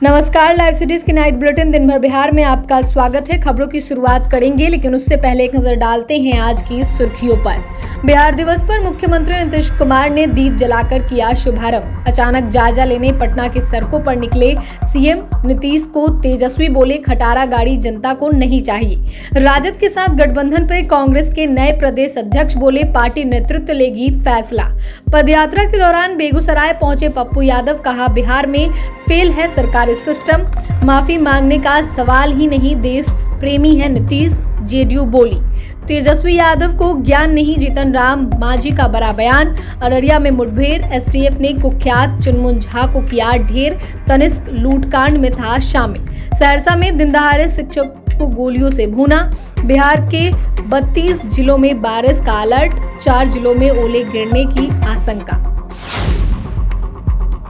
नमस्कार, live cities की night bulletin दिन भर बिहार में आपका स्वागत है। खबरों की शुरुआत करेंगे, लेकिन उससे पहले एक नजर डालते हैं आज की सुर्खियों पर। बिहार दिवस पर मुख्यमंत्री नीतीश कुमार ने दीप जलाकर किया शुभारंभ। अचानक जायजा लेने पटना की सड़कों पर निकले सीएम नीतीश को तेजस्वी बोले, खटारा गाड़ी जनता को नहीं चाहिए। राजद के साथ गठबंधन पर कांग्रेस के नए प्रदेश अध्यक्ष बोले, पार्टी नेतृत्व लेगी फैसला। पदयात्रा के दौरान बेगूसराय पहुंचे पप्पू यादव, कहा बिहार में फेल है सरकारी सिस्टम, माफी मांगने का सवाल ही नहीं, देश प्रेमी है नीतीश, जेडीयू बोली। तेजस्वी यादव को ज्ञान नहीं, जीतन राम मांझी का बड़ा बयान। अररिया में मुठभेड़, एसटीएफ ने कुख्यात चुनमुन झा को किया ढेर, तनिष्क लूटकांड में था शामिल। सहरसा में दिनदहाड़े शिक्षक को गोलियों से भूना। बिहार के 32 जिलों में बारिश का अलर्ट, 4 जिलों में ओले गिरने की आशंका।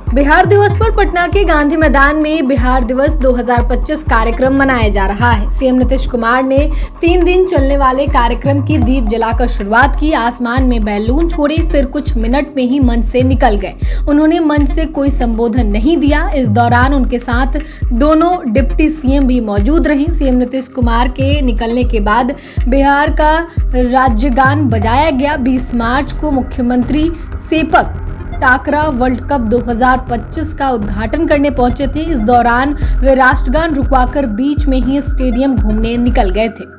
बिहार दिवस पर पटना के गांधी मैदान में बिहार दिवस 2025 कार्यक्रम मनाया जा रहा है। सीएम नीतीश कुमार ने 3 दिन चलने वाले कार्यक्रम की दीप जलाकर शुरुआत की। आसमान में बैलून छोड़े, फिर कुछ मिनट में ही मंच से निकल गए। उन्होंने मंच से कोई संबोधन नहीं दिया। इस दौरान उनके साथ दोनों डिप्टी सीएम भी मौजूद रहे। सीएम नीतीश कुमार के निकलने के बाद बिहार का राज्यगान बजाया गया। 20 मार्च को मुख्यमंत्री सेपक टाकरा वर्ल्ड कप 2025 का उद्घाटन करने पहुंचे थे। इस दौरान वे राष्ट्रगान रुकवाकर बीच में ही स्टेडियम घूमने निकल गए थे।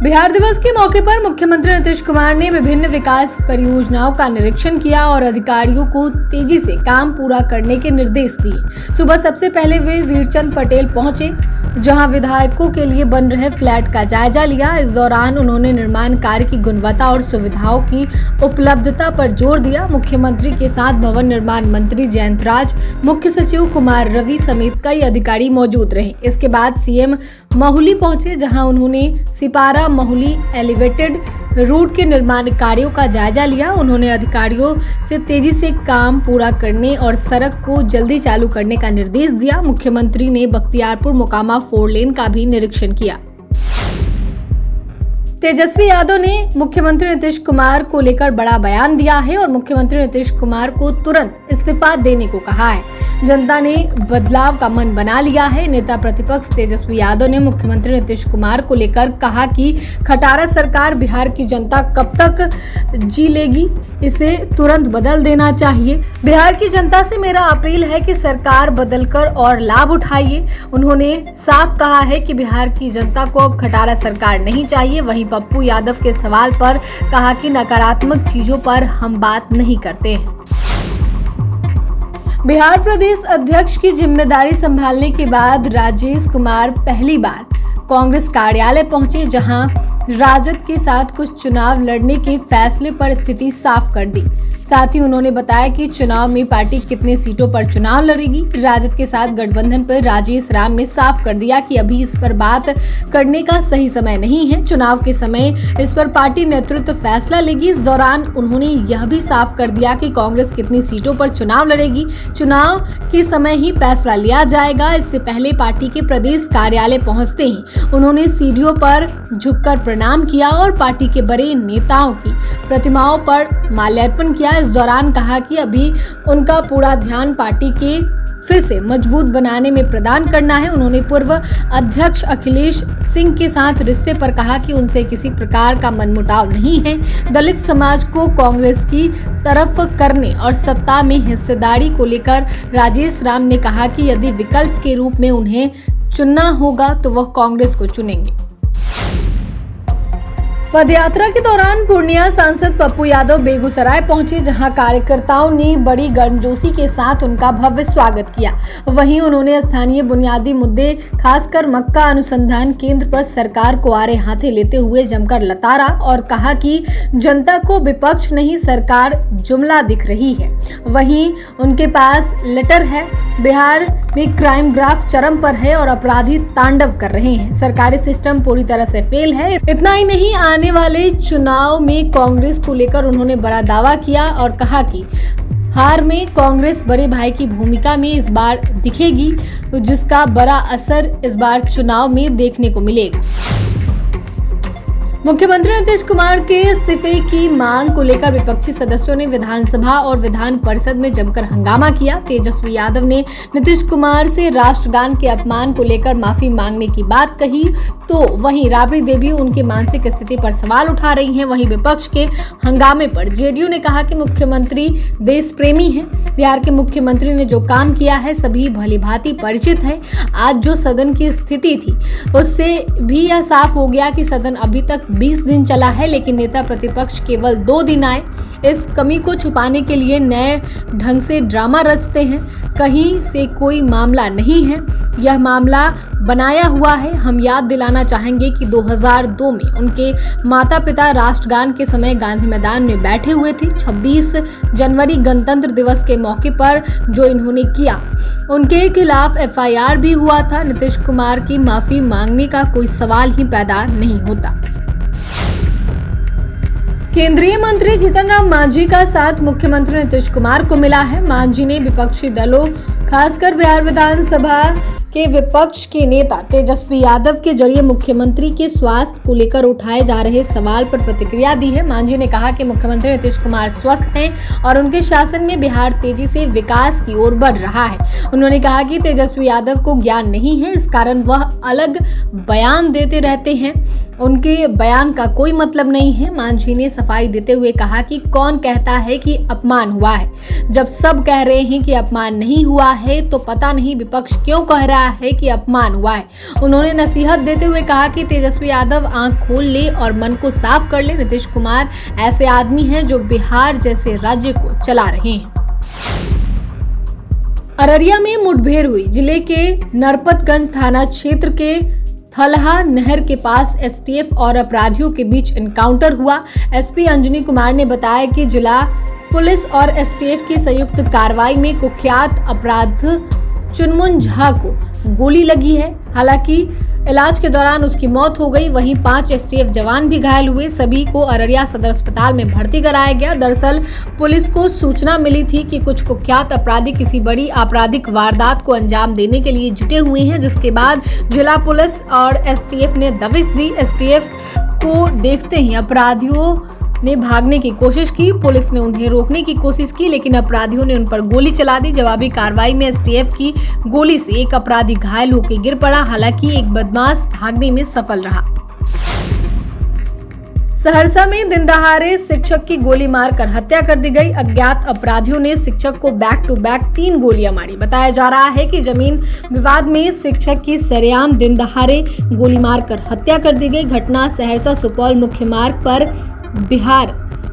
बिहार दिवस के मौके पर मुख्यमंत्री नीतीश कुमार ने विभिन्न विकास परियोजनाओं का निरीक्षण किया और अधिकारियों को तेजी से काम पूरा करने के निर्देश दिए। सुबह सबसे पहले वे वीरचंद पटेल पहुंचे, जहां विधायकों के लिए बन रहे फ्लैट का जायजा लिया। इस दौरान उन्होंने निर्माण कार्य की गुणवत्ता और सुविधाओं की उपलब्धता पर जोर दिया। मुख्यमंत्री के साथ भवन निर्माण मंत्री जयंत राज, मुख्य सचिव कुमार रवि समेत कई अधिकारी मौजूद रहे। इसके बाद सीएम महुली पहुंचे, जहां उन्होंने सिपारा महुली एलिवेटेड रूट के निर्माण कार्यों का जायजा लिया। उन्होंने अधिकारियों से तेजी से काम पूरा करने और सड़क को जल्दी चालू करने का निर्देश दिया। मुख्यमंत्री ने बख्तियारपुर मोकामा 4 लेन का भी निरीक्षण किया। तेजस्वी यादव ने मुख्यमंत्री नीतीश कुमार को लेकर बड़ा बयान दिया है और मुख्यमंत्री नीतीश कुमार को तुरंत इस्तीफा देने को कहा है। जनता ने बदलाव का मन बना लिया है। नेता प्रतिपक्ष तेजस्वी यादव ने मुख्यमंत्री नीतीश कुमार को लेकर कहा कि खटारा सरकार बिहार की जनता कब तक जी लेगी, इसे तुरंत बदल देना चाहिए। बिहार की जनता से मेरा अपील है कि सरकार बदलकर और लाभ उठाइए। उन्होंने साफ कहा है कि बिहार की जनता को अब खटारा सरकार नहीं चाहिए। वहीं पप्पू यादव के सवाल पर कहा कि नकारात्मक चीजों पर हम बात नहीं करते हैं। बिहार प्रदेश अध्यक्ष की जिम्मेदारी संभालने के बाद राजेश कुमार पहली बार कांग्रेस कार्यालय पहुंचे, जहां राजद के साथ कुछ चुनाव लड़ने के फैसले पर स्थिति साफ कर दी। साथ ही उन्होंने बताया कि चुनाव में पार्टी कितने सीटों पर चुनाव लड़ेगी। राजद के साथ गठबंधन पर राजेश राम ने साफ कर दिया कि अभी इस पर बात करने का सही समय नहीं है। चुनाव के समय इस पर पार्टी नेतृत्व फैसला लेगी। इस दौरान उन्होंने यह भी साफ कर दिया कि कांग्रेस कितनी सीटों पर चुनाव लड़ेगी, चुनाव के समय ही फैसला लिया जाएगा। इससे पहले पार्टी के प्रदेश कार्यालय पहुंचते ही उन्होंने सीढ़ियों पर झुककर प्रणाम किया और पार्टी के बड़े नेताओं की प्रतिमाओं पर माल्यार्पण किया। इस दौरान कहा कि अभी उनका पूरा ध्यान पार्टी के फिर से मजबूत बनाने में प्रदान करना है। उन्होंने पूर्व अध्यक्ष अखिलेश सिंह के साथ रिश्ते पर कहा कि उनसे किसी प्रकार का मनमुटाव नहीं है। दलित समाज को कांग्रेस की तरफ करने और सत्ता में हिस्सेदारी को लेकर राजेश राम ने कहा कि यदि विकल्प के रूप में उन्हें चुनना होगा तो वह कांग्रेस को चुनेंगे। पदयात्रा के दौरान पूर्णिया सांसद पप्पू यादव बेगूसराय पहुंचे, जहां कार्यकर्ताओं ने बड़ी गर्मजोशी के साथ उनका भव्य स्वागत किया। वहीं उन्होंने स्थानीय बुनियादी मुद्दे, खासकर मक्का अनुसंधान केंद्र पर सरकार को आड़े हाथे लेते हुए जमकर लताड़ा और कहा कि जनता को विपक्ष नहीं सरकार जुमला दिख रही है। वहीं उनके पास लेटर है। बिहार में क्राइम ग्राफ चरम पर है और अपराधी तांडव कर रहे हैं। सरकारी सिस्टम पूरी तरह से फेल है। इतना ही नहीं, आने वाले चुनाव में कांग्रेस को लेकर उन्होंने बड़ा दावा किया और कहा कि हार में कांग्रेस बड़े भाई की भूमिका में इस बार दिखेगी, जिसका बड़ा असर इस बार चुनाव में देखने को मिलेगा। मुख्यमंत्री नीतीश कुमार के इस्तीफे की मांग को लेकर विपक्षी सदस्यों ने विधानसभा और विधान परिषद में जमकर हंगामा किया। तेजस्वी यादव ने नीतीश कुमार से राष्ट्रगान के अपमान को लेकर माफी मांगने की बात कही, तो वहीं राबड़ी देवी उनकी मानसिक स्थिति पर सवाल उठा रही हैं। वहीं विपक्ष के हंगामे पर जेडीयू ने कहा कि मुख्यमंत्री देश प्रेमी हैं। बिहार के मुख्यमंत्री ने जो काम किया है सभी भलीभांति परिचित है। आज जो सदन की स्थिति थी उससे भी यह साफ हो गया कि सदन अभी तक 20 दिन चला है, लेकिन नेता प्रतिपक्ष केवल 2 दिन आए। इस कमी को छुपाने के लिए नए ढंग से ड्रामा रचते हैं। कहीं से कोई मामला नहीं है, यह मामला बनाया हुआ है। हम याद दिलाना चाहेंगे कि 2002 में उनके माता पिता राष्ट्रगान के समय गांधी मैदान में बैठे हुए थे। 26 जनवरी गणतंत्र दिवस के मौके पर जो इन्होंने किया, उनके खिलाफ FIR भी हुआ था। नीतीश कुमार की माफी मांगने का कोई सवाल ही पैदा नहीं होता। केंद्रीय मंत्री जीतन राम मांझी का साथ मुख्यमंत्री नीतीश कुमार को मिला है। मांझी ने विपक्षी दलों, खासकर बिहार विधानसभा के विपक्ष के नेता तेजस्वी यादव के जरिए मुख्यमंत्री के स्वास्थ्य को लेकर उठाए जा रहे सवाल पर प्रतिक्रिया दी है। मांझी ने कहा कि मुख्यमंत्री नीतीश कुमार स्वस्थ हैं और उनके शासन में बिहार तेजी से विकास की ओर बढ़ रहा है। उन्होंने कहा कि तेजस्वी यादव को ज्ञान नहीं है, इस कारण वह अलग बयान देते रहते हैं। उनके बयान का कोई मतलब नहीं है। मांझी ने सफाई देते हुए कहा कि कौन कहता है कि अपमान हुआ है। जब सब कह रहे हैं कि अपमान नहीं हुआ है तो पता नहीं विपक्ष क्यों कह रहा है कि अपमान हुआ है। उन्होंने नसीहत देते हुए कहा कि तेजस्वी यादव आंख खोल ले और मन को साफ कर ले। नीतीश कुमार ऐसे आदमी हैं जो बिहार जैसे राज्य को चला रहे हैं। अररिया में मुठभेड़ हुई। जिले के नरपतगंज थाना क्षेत्र के थलहा नहर के पास STF और अपराधियों के बीच एनकाउंटर हुआ। SP अंजनी कुमार ने बताया कि जिला पुलिस और STF की संयुक्त कार्रवाई में कुख्यात अपराधी चुनमुन झा को गोली लगी है। हालांकि इलाज के दौरान उसकी मौत हो गई। वहीं 5 STF जवान भी घायल हुए। सभी को अररिया सदर अस्पताल में भर्ती कराया गया। दरअसल पुलिस को सूचना मिली थी कि कुछ कुख्यात अपराधी किसी बड़ी आपराधिक वारदात को अंजाम देने के लिए जुटे हुए हैं, जिसके बाद जिला पुलिस और STF ने दबिश दी। STF को देखते ही अपराधियों ने भागने की कोशिश की। पुलिस ने उन्हें रोकने की कोशिश की, लेकिन अपराधियों ने उन पर गोली चला दी। जवाबी कार्रवाई में STF की गोली से एक अपराधी घायल होकर गिर पड़ा। हालांकि एक बदमाश भागने में सफल रहा। सहरसा में दिन दहाड़े शिक्षक की गोली मारकर हत्या कर दी गई। अज्ञात अपराधियों ने शिक्षक को बैक टू बैक 3 गोलियां मारी। बताया जा रहा है कि जमीन विवाद में शिक्षक की सरेआम दिन दहाड़े गोली मारकर हत्या कर दी गई। घटना सहरसा सुपौल मुख्य मार्ग पर बिहार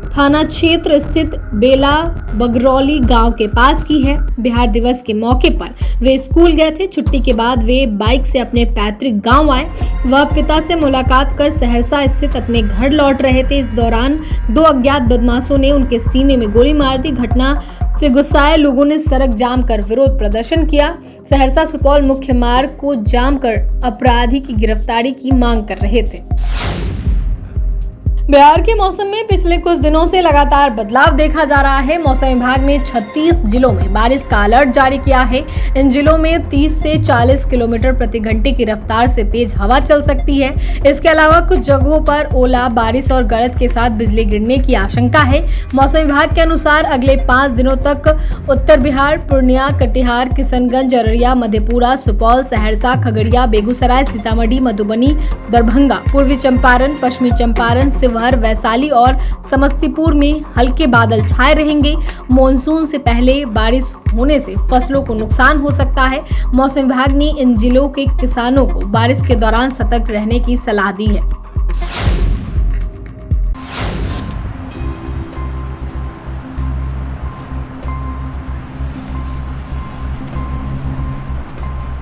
थाना क्षेत्र स्थित बेला बगरौली गांव के पास की है। बिहार दिवस के मौके पर वे स्कूल गए थे। छुट्टी के बाद वे बाइक से अपने पैतृक गांव आए। वह पिता से मुलाकात कर सहरसा स्थित अपने घर लौट रहे थे। इस दौरान 2 अज्ञात बदमाशों ने उनके सीने में गोली मार दी। घटना से गुस्साए लोगों ने सड़क जाम कर विरोध प्रदर्शन किया। सहरसा सुपौल मुख्य मार्ग को जाम कर अपराधी की गिरफ्तारी की मांग कर रहे थे। बिहार के मौसम में पिछले कुछ दिनों से लगातार बदलाव देखा जा रहा है। मौसम विभाग ने 36 जिलों में बारिश का अलर्ट जारी किया है। इन जिलों में 30 से 40 किलोमीटर प्रति घंटे की रफ्तार से तेज हवा चल सकती है। इसके अलावा कुछ जगहों पर ओला बारिश और गरज के साथ बिजली गिरने की आशंका है। मौसम विभाग के अनुसार अगले 5 दिनों तक उत्तर बिहार, पूर्णिया, कटिहार, किशनगंज, अररिया, मधेपुरा, सुपौल, सहरसा, खगड़िया, बेगूसराय, सीतामढ़ी, मधुबनी, दरभंगा, पूर्वी चंपारण, पश्चिमी चंपारण, शिवहर, वैशाली और समस्तीपुर में हल्के बादल छाए रहेंगे। मॉनसून से पहले बारिश होने से फसलों को नुकसान हो सकता है। मौसम विभाग ने इन जिलों के किसानों को बारिश के दौरान सतर्क रहने की सलाह दी है।